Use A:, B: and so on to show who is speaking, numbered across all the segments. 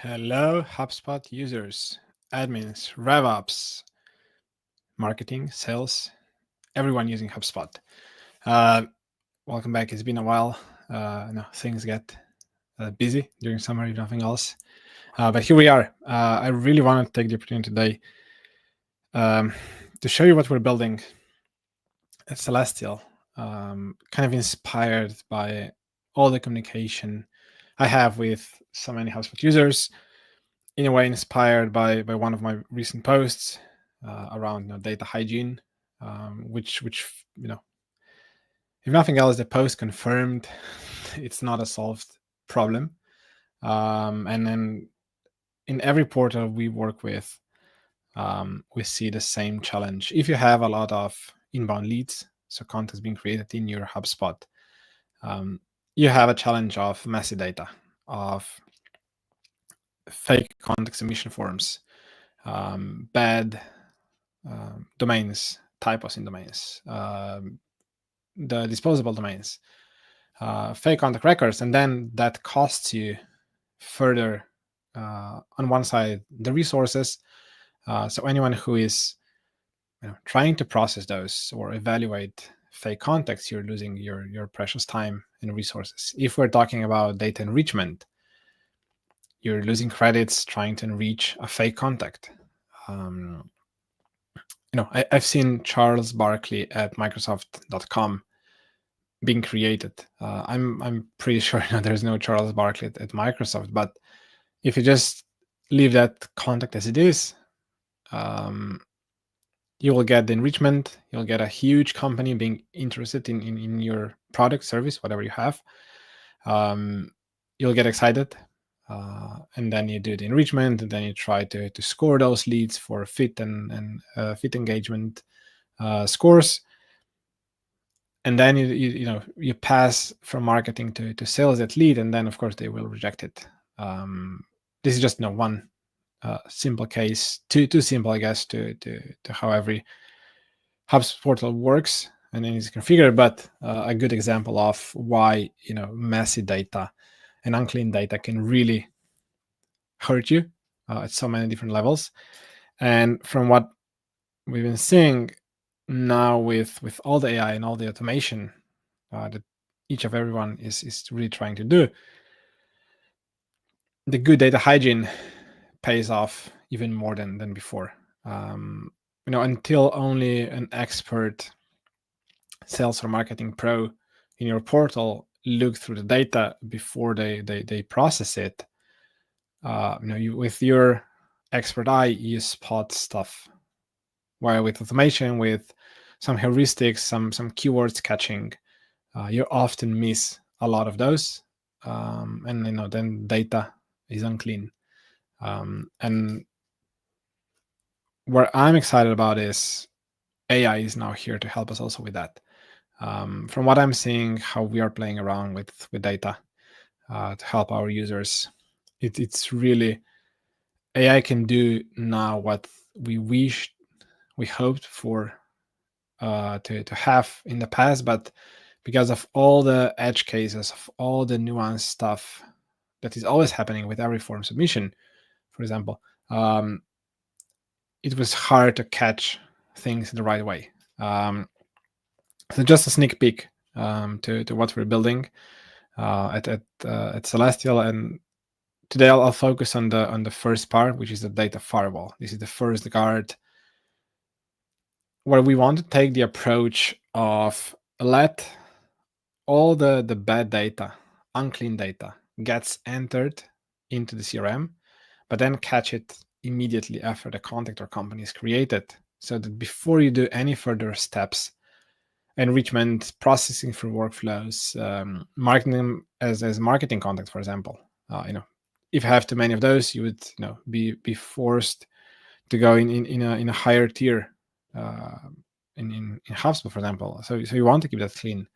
A: Hello, HubSpot users, admins, RevOps, marketing, sales, everyone using HubSpot. Welcome back. It's been a while. Things get busy during summer, if nothing else. But here we are. I really want to take the opportunity today to show you what we're building at Sellestial, kind of inspired by all the communication I have with so many HubSpot users, in a way inspired by one of my recent posts around data hygiene, which if nothing else, the post confirmed it's not a solved problem. And then in every portal we work with, we see the same challenge. If you have a lot of inbound leads, so content being created in your HubSpot, you have a challenge of messy data, of fake contact submission forms, bad domains, typos in domains, the disposable domains, fake contact records, and then that costs you further on one side the resources. So anyone who is trying to process those or evaluate fake contacts, you're losing your precious time and resources. If we're talking about data enrichment, you're losing credits trying to enrich a fake contact. I've seen Charles Barkley at Microsoft.com being created. I'm pretty sure there's no Charles Barkley at Microsoft, but if you just leave that contact as it is, you will get the enrichment. You'll get a huge company being interested in your product, service, whatever you have. You'll get excited, and then you do the enrichment, and then you try to score those leads for fit and fit engagement scores. And then you pass from marketing to sales that lead, and then of course they will reject it. This is just one simple case, too simple, I guess, to how every HubSpot portal works and then is configured, but a good example of why messy data and unclean data can really hurt you at so many different levels. And from what we've been seeing now with all the AI and all the automation that each of everyone is really trying to do, the good data hygiene pays off even more than before. Until only an expert sales or marketing pro in your portal look through the data before they process it, you with your expert eye, you spot stuff. While with automation, with some heuristics, some keywords catching, you often miss a lot of those, and then data is unclean. And what I'm excited about is AI is now here to help us also with that. From what I'm seeing, how we are playing around with data to help our users, it's really, AI can do now what we hoped for to have in the past, but because of all the edge cases, of all the nuanced stuff that is always happening with every form submission, for example, it was hard to catch things the right way. So just a sneak peek to what we're building at Sellestial, and today I'll focus on the first part, which is the Data Firewall. This is the first guard, where we want to take the approach of let all the bad data, unclean data, gets entered into the CRM, but then catch it immediately after the contact or company is created, so that before you do any further steps, enrichment, processing for workflows, marketing them as marketing contact, for example, if you have too many of those, you would be forced to go in a higher tier in HubSpot, for example. So you want to keep that clean.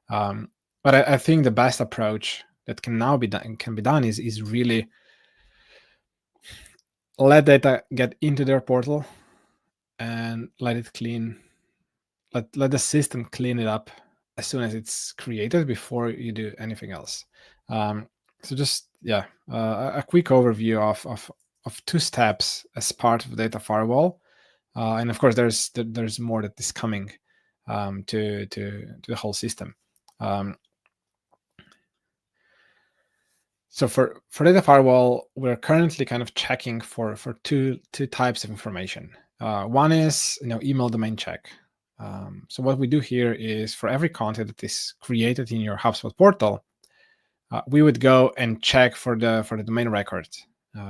A: But I think the best approach that can now be done is really let data get into their portal and let it clean. Let the system clean it up as soon as it's created before you do anything else. So just yeah, a quick overview of 2 steps as part of Data Firewall, and of course there's more that is coming to the whole system. So for Data Firewall, we're currently kind of checking for two types of information. One is email domain check. So what we do here is for every content that is created in your HubSpot portal, we would go and check for the domain records,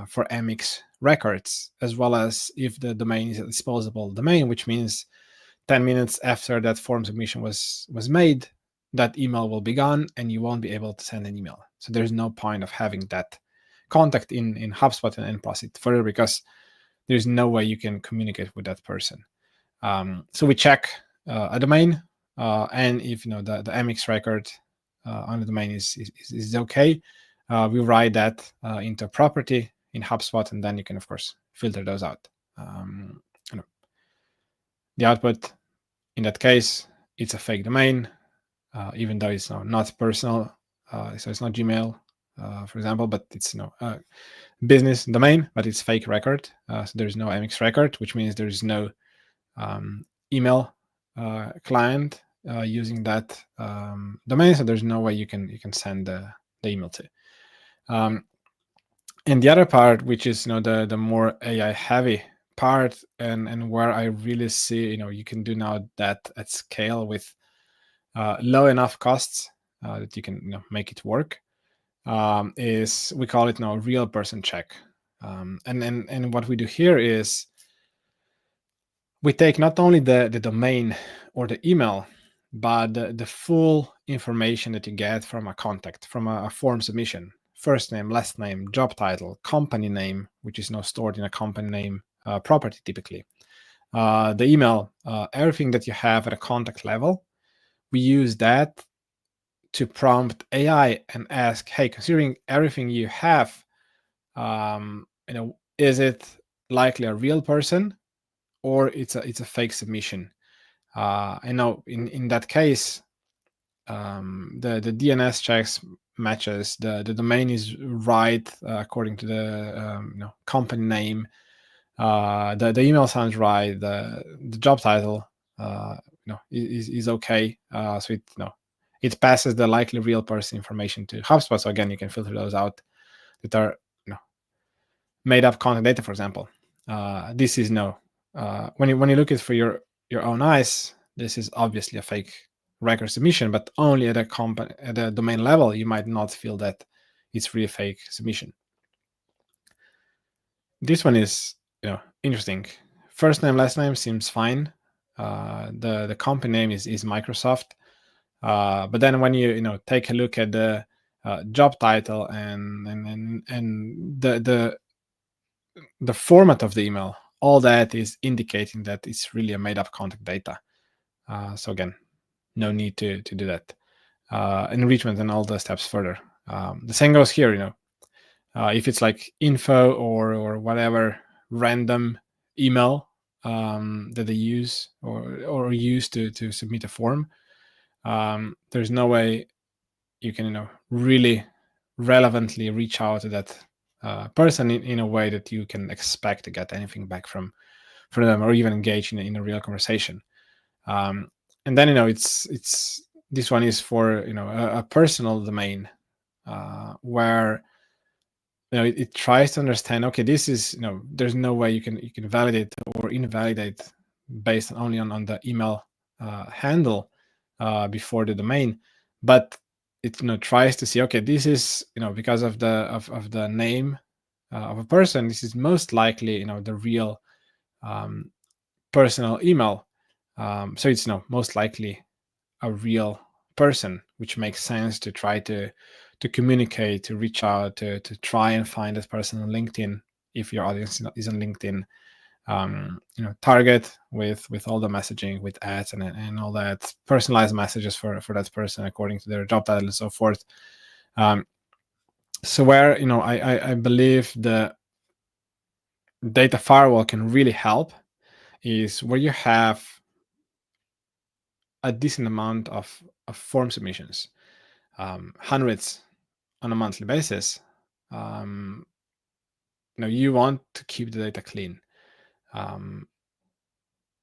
A: for MX records, as well as if the domain is a disposable domain, which means 10 minutes after that form submission was made, that email will be gone and you won't be able to send an email. So there's no point of having that contact in HubSpot and process it further, because there's no way you can communicate with that person. So we check a domain, and if the MX record on the domain is okay, we write that into a property in HubSpot, and then you can of course filter those out. The output in that case, it's a fake domain, even though it's not personal, so it's not Gmail, for example, but it's a business domain, but it's fake record. So there's no MX record, which means there's no email client using that domain, so there's no way you can send the email to. And the other part, which is the more AI heavy part, and where I really see you can do now that at scale with low enough costs that you can make it work, is we call it now real person check. And what we do here is we take not only the domain or the email, but the full information that you get from a contact, from a form submission: first name, last name, job title, company name, which is now stored in a company name property typically, the email, everything that you have at a contact level. We use that to prompt AI and ask, hey, considering everything you have, is it likely a real person or it's a fake submission? I know in that case, the DNS checks matches, the domain is right according to the company name, the email sounds right, the job title is okay, so it passes the likely real person information to HubSpot. So again, you can filter those out that are made up content data, for example. This is when you look at it for your own eyes, this is obviously a fake record submission, but only at a domain level, you might not feel that it's really a fake submission. This one is interesting. First name, last name seems fine. The company name is Microsoft, but then when you take a look at the job title and the format of the email, all that is indicating that it's really a made-up contact data. So again, no need to do that. Enrichment and all the steps further. The same goes here. If it's like info or whatever random email that they use or use to submit a form, there's no way you can really relevantly reach out to that person in a way that you can expect to get anything back from them, or even engage in a real conversation. And then it's this one is for a personal domain where it tries to understand, okay, this is there's no way you can validate or invalidate based only on the email handle before the domain, but it tries to see, okay, this is because of the name of a person, this is most likely the real personal email, so it's most likely a real person, which makes sense to try to communicate, to reach out, to try and find this person on LinkedIn if your audience is on LinkedIn. Target with all the messaging, with ads and all that, personalized messages for that person according to their job title and so forth. So where I believe the Data Firewall can really help is where you have a decent amount of form submissions, hundreds on a monthly basis, you want to keep the data clean.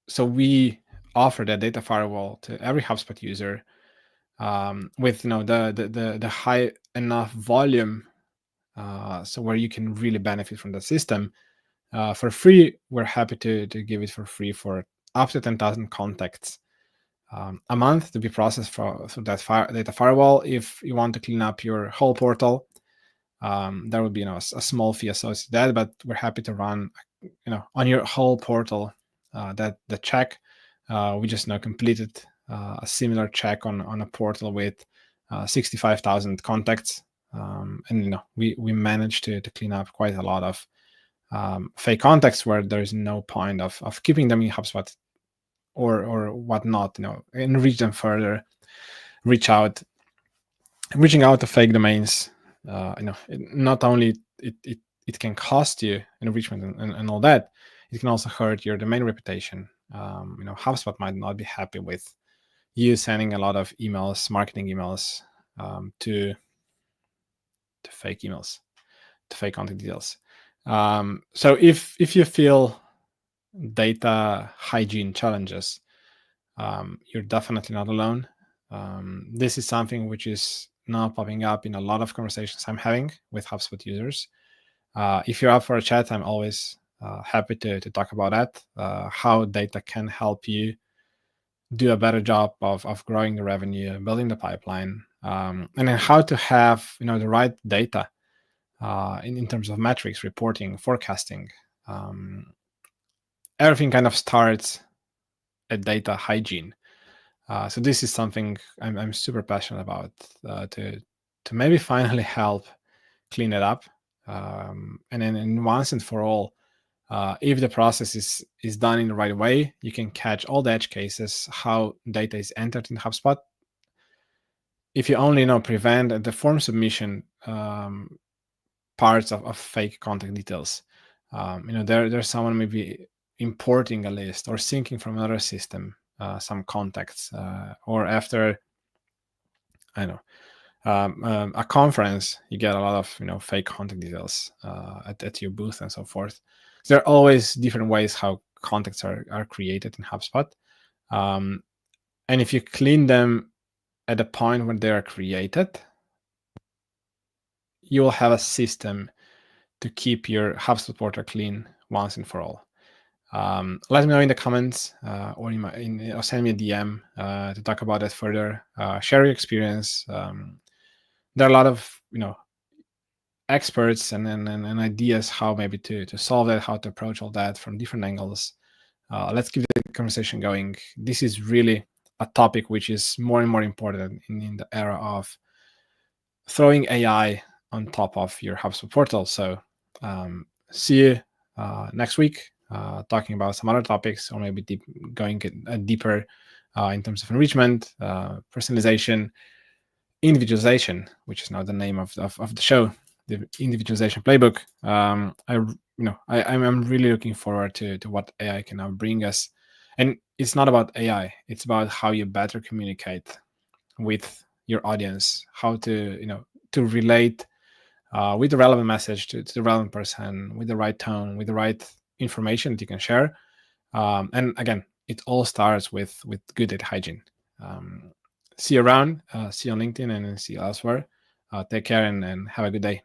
A: So we offer that data firewall to every HubSpot user, with the high enough volume, so where you can really benefit from the system. For free, we're happy to give it for free for up to 10,000 contacts a month to be processed for that data firewall. If you want to clean up your whole portal, there would be a small fee associated with that, but we're happy to run on your whole portal that the check. We just completed a similar check on a portal with 65,000 contacts, and we managed to clean up quite a lot of fake contacts where there's no point of keeping them in HubSpot or whatnot. Enrich them further, reaching out to fake domains. Not only it can cost you enrichment and all that, it can also hurt your domain reputation. HubSpot might not be happy with you sending a lot of emails, marketing emails, to fake emails, to fake contact details. So if you feel data hygiene challenges, you're definitely not alone. This is something which is now popping up in a lot of conversations I'm having with HubSpot users. If you're up for a chat, I'm always happy to talk about that, how data can help you do a better job of growing the revenue, building the pipeline, and then how to have the right data in terms of metrics, reporting, forecasting. Everything kind of starts at data hygiene. So this is something I'm super passionate about, to maybe finally help clean it up, and then once and for all, if the process is done in the right way, you can catch all the edge cases, how data is entered in HubSpot. If you only prevent the form submission parts of fake contact details, there's someone maybe importing a list or syncing from another system some contacts, or after a conference, you get a lot of fake contact details at your booth and so forth. So there are always different ways how contacts are created in HubSpot, and if you clean them at the point when they are created, you will have a system to keep your HubSpot portal clean once and for all. Let me know in the comments, or or send me a DM to talk about that further. Share your experience. There are a lot of experts and ideas how maybe to solve that, how to approach all that from different angles. Let's keep the conversation going. This is really a topic which is more and more important in the era of throwing AI on top of your HubSpot portal. So see you next week, talking about some other topics, or maybe going deeper in terms of enrichment, personalization, individualization, which is now the name of the show, the Individualization Playbook. I'm really looking forward to what AI can now bring us. And it's not about AI; it's about how you better communicate with your audience, how to to relate with the relevant message to the relevant person, with the right tone, with the right information that you can share. And again, it all starts with good data hygiene. See you around, see you on LinkedIn, and see you elsewhere. Take care and have a good day.